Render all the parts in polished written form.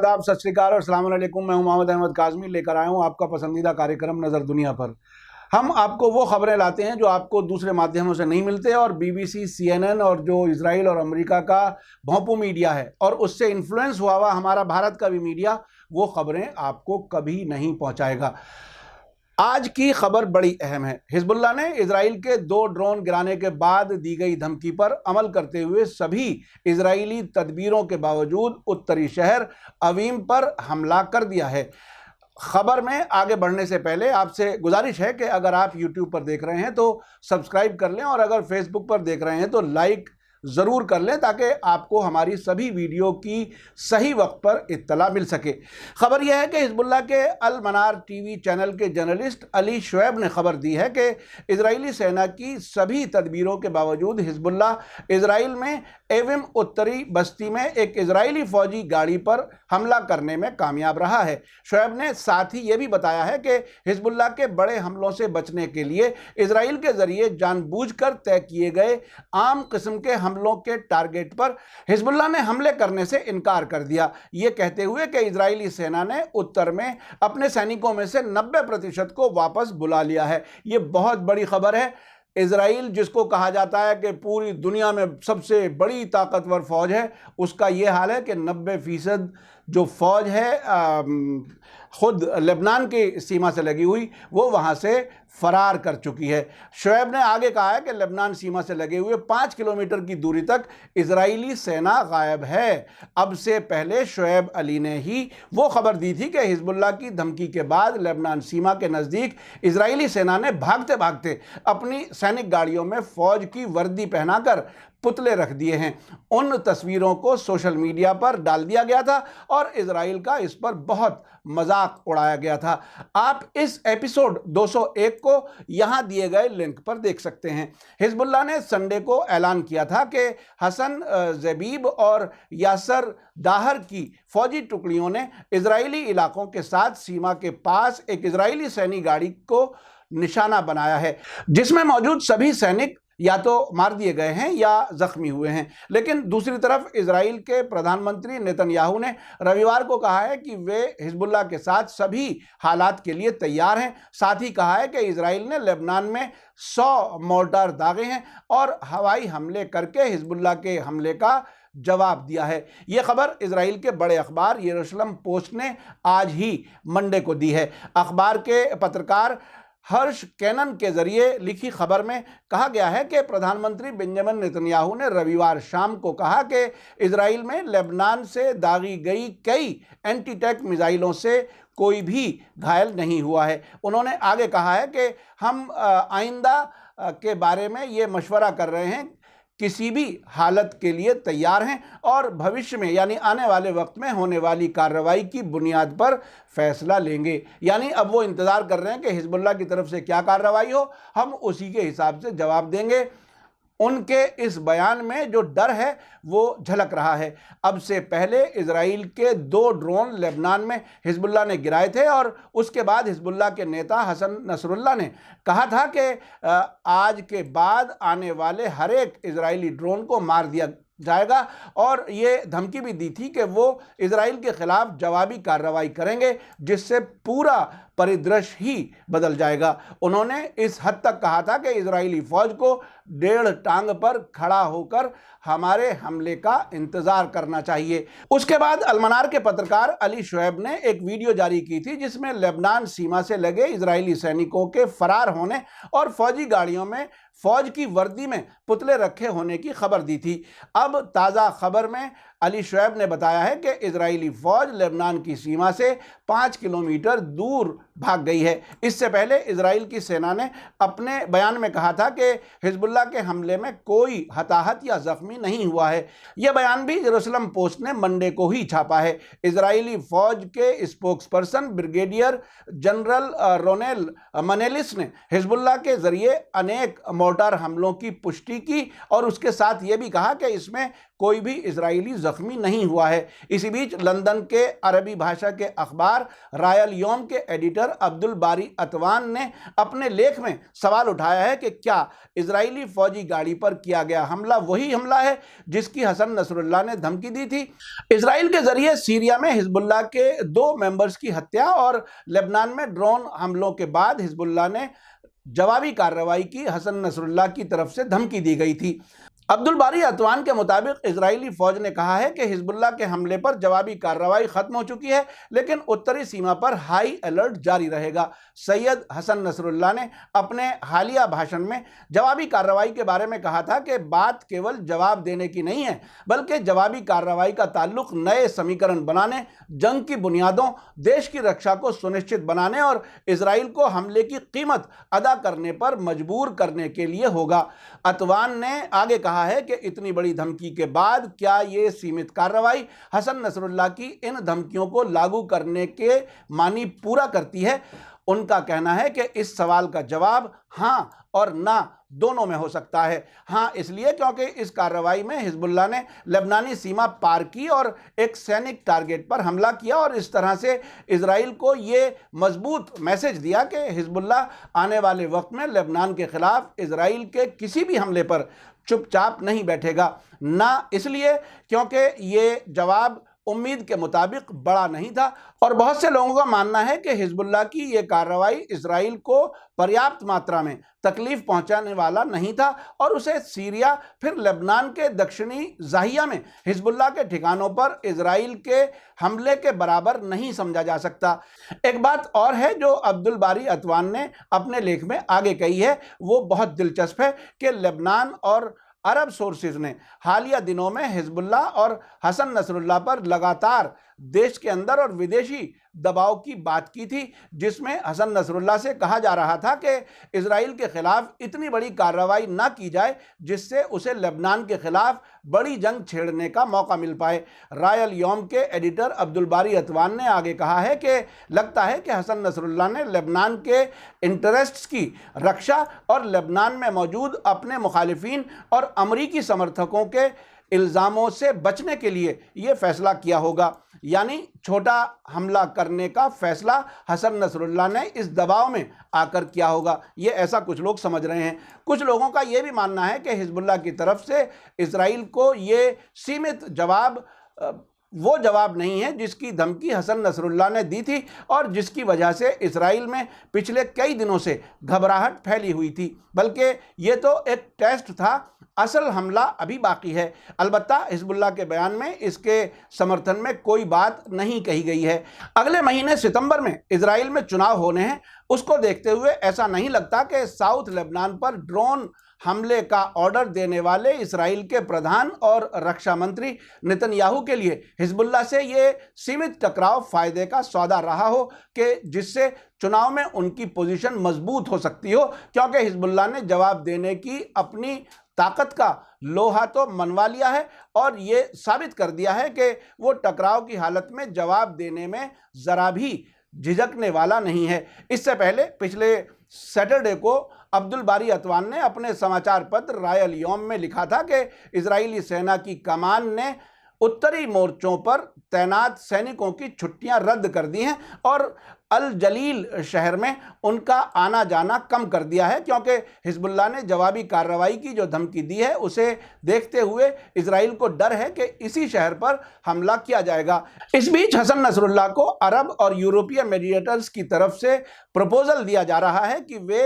आदाब, सत श्री अकाल और अस्सलाम वालेकुम। मैं हूं मोहम्मद अहमद काज़मी, लेकर आया हूं आपका पसंदीदा कार्यक्रम नज़र दुनिया पर। हम आपको वो खबरें लाते हैं जो आपको दूसरे माध्यमों से नहीं मिलते, और बीबीसी, CNN और जो इजराइल और अमेरिका का भोंपू मीडिया है और उससे इन्फ्लुएंस हुआ हमारा भारत का भी मीडिया, वो खबरें आपको कभी नहीं पहुंचाएगा। आज की खबर बड़ी अहम है। हिजबुल्लाह ने इजराइल के 2 ड्रोन गिराने के बाद दी गई धमकी पर अमल करते हुए सभी इजरायली तदबीरों के बावजूद उत्तरी शहर अवीम पर हमला कर दिया है। खबर में आगे बढ़ने से पहले आपसे गुजारिश है कि अगर आप YouTube पर देख रहे हैं तो सब्सक्राइब कर लें, और अगर फेसबुक पर देख रहे हैं तो लाइक ज़रूर कर लें ताकि आपको हमारी सभी वीडियो की सही वक्त पर इत्तला मिल सके। खबर यह है कि हिजबुल्लाह के अल मनार टीवी चैनल के जर्नलिस्ट अली शुएब ने खबर दी है कि इजरायली सेना की सभी तदबीरों के बावजूद हिजबुल्लाह इजराइल में एविम उत्तरी बस्ती में एक इजरायली फौजी गाड़ी पर हमला करने में कामयाब रहा है। शुएब ने साथ ही यह भी बताया है कि हिजबुल्लाह के बड़े हमलों से बचने के लिए इजराइल के जरिए जानबूझकर तय किए गए आम किस्म के हमलों के टारगेट पर हिजबुल्लाह ने हमले करने से इनकार कर दिया, ये कहते हुए कि इजरायली सेना ने उत्तर में अपने सैनिकों में से 90% को वापस बुला लिया है। ये बहुत बड़ी खबर है। इजराइल, जिसको कहा जाता है कि पूरी दुनिया में सबसे बड़ी ताकतवर फौज है, उसका ये हाल है कि 90% जो फौज है खुद लेबनान की सीमा से लगी हुई, वो वहाँ से फरार कर चुकी है। शुएब ने आगे कहा है कि लेबनान सीमा से लगे हुए 5 किलोमीटर की दूरी तक इजरायली सेना गायब है। अब से पहले शुएब अली ने ही वो खबर दी थी कि हिजबुल्लाह की धमकी के बाद लेबनान सीमा के नज़दीक इजरायली सेना ने भागते भागते अपनी सैनिक गाड़ियों में फौज की वर्दी पहनाकर पुतले रख दिए हैं। उन तस्वीरों को सोशल मीडिया पर डाल दिया गया था और इजराइल का इस पर बहुत मजाक उड़ाया गया था। आप इस एपिसोड 201 को यहां दिए गए लिंक पर देख सकते हैं। हिजबुल्लाह ने संडे को ऐलान किया था कि हसन ज़बीब और यासर दाहर की फौजी टुकड़ियों ने इजरायली इलाकों के साथ सीमा के पास एक इजरायली सैनिक गाड़ी को निशाना बनाया है, जिसमें मौजूद सभी सैनिक या तो मार दिए गए हैं या जख्मी हुए हैं। लेकिन दूसरी तरफ इजराइल के प्रधानमंत्री नेतन्याहू ने रविवार को कहा है कि वे हिजबुल्लाह के साथ सभी हालात के लिए तैयार हैं। साथ ही कहा है कि इजराइल ने लेबनान में 100 मोर्टार दागे हैं और हवाई हमले करके हिजबुल्लाह के हमले का जवाब दिया है। यह खबर इजराइल के बड़े अखबार यरूशलेम पोस्ट ने आज ही मंडे को दी है। अखबार के पत्रकार हर्ष कैनन के जरिए लिखी खबर में कहा गया है कि प्रधानमंत्री बेंजामिन नेतन्याहू ने रविवार शाम को कहा कि इजराइल में लेबनान से दागी गई कई एंटी टैंक मिसाइलों से कोई भी घायल नहीं हुआ है। उन्होंने आगे कहा है कि हम आइंदा के बारे में ये मशवरा कर रहे हैं, किसी भी हालत के लिए तैयार हैं और भविष्य में यानी आने वाले वक्त में होने वाली कार्रवाई की बुनियाद पर फैसला लेंगे। यानी अब वो इंतज़ार कर रहे हैं कि हिजबुल्लाह की तरफ से क्या कार्रवाई हो, हम उसी के हिसाब से जवाब देंगे। उनके इस बयान में जो डर है वो झलक रहा है। अब से पहले इजराइल के 2 ड्रोन लेबनान में हिजबुल्लाह ने गिराए थे और उसके बाद हिजबुल्लाह के नेता हसन नसरुल्लाह ने कहा था कि आज के बाद आने वाले हर एक इजरायली ड्रोन को मार दिया जाएगा, और ये धमकी भी दी थी कि वो इजराइल के खिलाफ जवाबी कार्रवाई करेंगे जिससे पूरा परिदृश्य ही बदल जाएगा। उन्होंने इस हद तक कहा था कि इजरायली फौज को 1.5 टांग पर खड़ा होकर हमारे हमले का इंतजार करना चाहिए। उसके बाद अलमनार के पत्रकार अली शुएब ने एक वीडियो जारी की थी जिसमें लेबनान सीमा से लगे इजरायली सैनिकों के फरार होने और फौजी गाड़ियों में फौज की वर्दी में पुतले रखे होने की खबर दी थी। अब ताज़ा खबर में अली शुएब ने बताया है कि इजरायली फौज लेबनान की सीमा से 5 किलोमीटर दूर भाग गई है। इससे पहले इजराइल की सेना ने अपने बयान में कहा था कि हिजबुल्लाह के हमले में कोई हताहत या जख्मी नहीं हुआ है। यह बयान भी यरूशलेम पोस्ट ने मंडे को ही छापा है। इजरायली फौज के स्पोक्सपर्सन ब्रिगेडियर जनरल रोनेल मनेलिस ने हिजबुल्लाह के जरिए अनेक मोर्टार हमलों की पुष्टि की और उसके साथ ये भी कहा कि इसमें कोई भी इजरायली जख्मी नहीं हुआ है। इसी बीच लंदन के अरबी भाषा के अखबार रायल यौम के एडिटर अब्दुल बारी अतवान ने अपने लेख में सवाल उठाया है कि क्या इजरायली फौजी गाड़ी पर किया गया हमला वही हमला है जिसकी हसन नसरुल्लाह ने धमकी दी थी। इजराइल के जरिए सीरिया में हिजबुल्लाह के 2 मेंबर्स की हत्या और लेबनान में ड्रोन हमलों के बाद हिजबुल्लाह ने जवाबी कार्रवाई की हसन नसरुल्लाह की तरफ से धमकी दी गई थी। अब्दुल बारी अतवान के मुताबिक इजरायली फौज ने कहा है कि हिजबुल्लाह के हमले पर जवाबी कार्रवाई खत्म हो चुकी है, लेकिन उत्तरी सीमा पर हाई अलर्ट जारी रहेगा। सैयद हसन नसरुल्लाह ने अपने हालिया भाषण में जवाबी कार्रवाई के बारे में कहा था कि बात केवल जवाब देने की नहीं है, बल्कि जवाबी कार्रवाई का ताल्लुक नए समीकरण बनाने, जंग की बुनियादों, देश की रक्षा को सुनिश्चित बनाने और इजराइल को हमले की कीमत अदा करने पर मजबूर करने के लिए होगा। अतवान ने आगे कहा है कि इतनी बड़ी धमकी के बाद क्या ये सीमित कार्रवाई हसन नसरुल्लाह की इन धमकियों को लागू करने के मानी पूरा करती है। उनका कहना है कि इस सवाल का जवाब हां और ना दोनों में हो सकता है। हां इसलिए क्योंकि इस कार्रवाई में हिजबुल्लाह ने लेबनानी सीमा पार की और एक सैनिक टारगेट पर हमला किया और इस तरह से इजराइल को ये मजबूत मैसेज दिया कि हिजबुल्लाह आने वाले वक्त में लेबनान के खिलाफ इजराइल के किसी भी हमले पर चुपचाप नहीं बैठेगा। ना इसलिए क्योंकि ये जवाब उम्मीद के मुताबिक बड़ा नहीं था और बहुत से लोगों का मानना है कि हिजबुल्लाह की ये कार्रवाई इजराइल को पर्याप्त मात्रा में तकलीफ पहुंचाने वाला नहीं था और उसे सीरिया फिर लेबनान के दक्षिणी जाहिया में हिजबुल्लाह के ठिकानों पर इजराइल के हमले के बराबर नहीं समझा जा सकता। एक बात और है जो अब्दुल बारी अतवान ने अपने लेख में आगे कही है, वो बहुत दिलचस्प है कि लेबनान और अरब सोर्सेज ने हालिया दिनों में हिजबुल्लाह और हसन नसरुल्लाह पर लगातार देश के अंदर और विदेशी दबाव की बात की थी, जिसमें हसन नसरुल्लाह से कहा जा रहा था कि इजराइल के खिलाफ इतनी बड़ी कार्रवाई ना की जाए जिससे उसे लेबनान के खिलाफ बड़ी जंग छेड़ने का मौका मिल पाए। रायल यौम के एडिटर अब्दुल बारी अतवान ने आगे कहा है कि लगता है कि हसन नसरुल्लाह ने लेबनान के इंटरेस्ट्स की रक्षा और लेबनान में मौजूद अपने मुखालिफिन और अमरीकी समर्थकों के इल्ज़ामों से बचने के लिए ये फैसला किया होगा। यानी छोटा हमला करने का फैसला हसन नसरुल्लाह ने इस दबाव में आकर किया होगा, ये ऐसा कुछ लोग समझ रहे हैं। कुछ लोगों का ये भी मानना है कि हिजबुल्लाह की तरफ से इजराइल को ये सीमित जवाब वो जवाब नहीं है जिसकी धमकी हसन नसरुल्लाह ने दी थी और जिसकी वजह से इजराइल में पिछले कई दिनों से घबराहट फैली हुई थी, बल्कि ये तो एक टेस्ट था, असल हमला अभी बाकी है। अलबत्ता हिजबुल्लाह के बयान में इसके समर्थन में कोई बात नहीं कही गई है। अगले महीने सितंबर में इजराइल में चुनाव होने हैं, उसको देखते हुए ऐसा नहीं लगता कि साउथ लेबनान पर ड्रोन हमले का ऑर्डर देने वाले इजराइल के प्रधान और रक्षा मंत्री नेतन्याहू के लिए हिजबुल्लाह से ये सीमित टकराव फायदे का सौदा रहा हो कि जिससे चुनाव में उनकी पोजीशन मजबूत हो सकती हो, क्योंकि हिजबुल्लाह ने जवाब देने की अपनी ताकत का लोहा तो मनवा लिया है और ये साबित कर दिया है कि वो टकराव की हालत में जवाब देने में ज़रा भी झिझकने वाला नहीं है। इससे पहले पिछले सैटरडे को अब्दुल बारी अतवान ने अपने समाचार पत्र रायल यौम में लिखा था कि इजरायली सेना की कमान ने उत्तरी मोर्चों पर तैनात सैनिकों की छुट्टियां रद्द कर दी हैं और अल जलील शहर में उनका आना जाना कम कर दिया है, क्योंकि हिजबुल्लाह ने जवाबी कार्रवाई की जो धमकी दी है उसे देखते हुए इजराइल को डर है कि इसी शहर पर हमला किया जाएगा। इस बीच हसन नसरुल्लाह को अरब और यूरोपीय मीडिएटर्स की तरफ से प्रपोजल दिया जा रहा है कि वे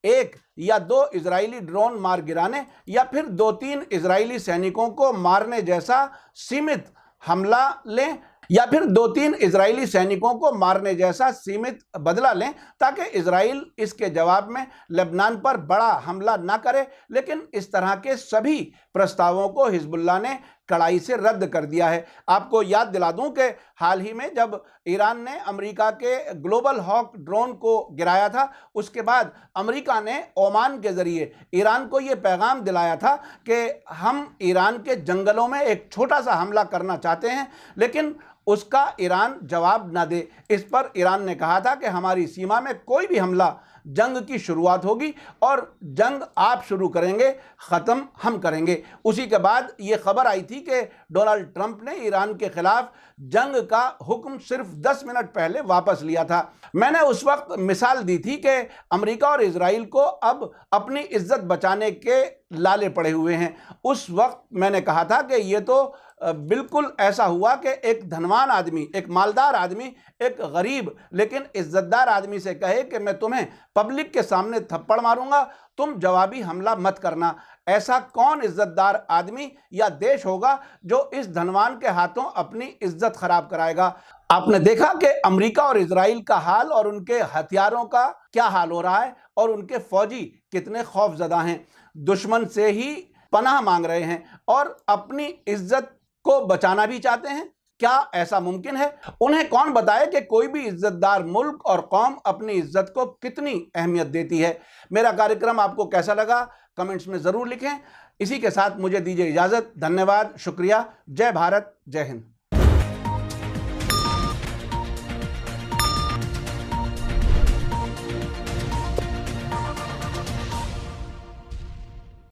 1 या 2 इजरायली ड्रोन मार गिराने या फिर 2-3 इजरायली सैनिकों को मारने जैसा सीमित हमला लें या फिर 2-3 इजरायली सैनिकों को मारने जैसा सीमित बदला लें, ताकि इजराइल इसके जवाब में लेबनान पर बड़ा हमला ना करे। लेकिन इस तरह के सभी प्रस्तावों को हिजबुल्लाह ने कड़ाई से रद्द कर दिया है। आपको याद दिला दूं कि हाल ही में जब ईरान ने अमेरिका के ग्लोबल हॉक ड्रोन को गिराया था, उसके बाद अमेरिका ने ओमान के ज़रिए ईरान को ये पैगाम दिलाया था कि हम ईरान के जंगलों में एक छोटा सा हमला करना चाहते हैं, लेकिन उसका ईरान जवाब न दे। इस पर ईरान ने कहा था कि हमारी सीमा में कोई भी हमला जंग की शुरुआत होगी और जंग आप शुरू करेंगे, ख़त्म हम करेंगे। उसी के बाद ये खबर आई थी कि डोनाल्ड ट्रंप ने ईरान के खिलाफ जंग का हुक्म सिर्फ 10 मिनट पहले वापस लिया था। मैंने उस वक्त मिसाल दी थी कि अमेरिका और इजराइल को अब अपनी इज्जत बचाने के लाले पड़े हुए हैं। उस वक्त मैंने कहा था कि ये तो बिल्कुल ऐसा हुआ कि एक धनवान आदमी, एक मालदार आदमी, एक गरीब लेकिन इज्जतदार आदमी से कहे कि मैं तुम्हें पब्लिक के सामने थप्पड़ मारूंगा, तुम जवाबी हमला मत करना। ऐसा कौन इज्जतदार आदमी या देश होगा जो इस धनवान के हाथों अपनी इज्जत खराब कराएगा? आपने देखा कि अमेरिका और इजराइल का हाल और उनके हथियारों का क्या हाल हो रहा है और उनके फौजी कितने खौफजदा हैं, दुश्मन से ही पनाह मांग रहे हैं और अपनी इज्जत को बचाना भी चाहते हैं। क्या ऐसा मुमकिन है? उन्हें कौन बताए कि कोई भी इज्जतदार मुल्क और कौम अपनी इज्जत को कितनी अहमियत देती है। मेरा कार्यक्रम आपको कैसा लगा कमेंट्स में ज़रूर लिखें। इसी के साथ मुझे दीजिए इजाज़त। धन्यवाद, शुक्रिया। जय भारत, जय हिंद।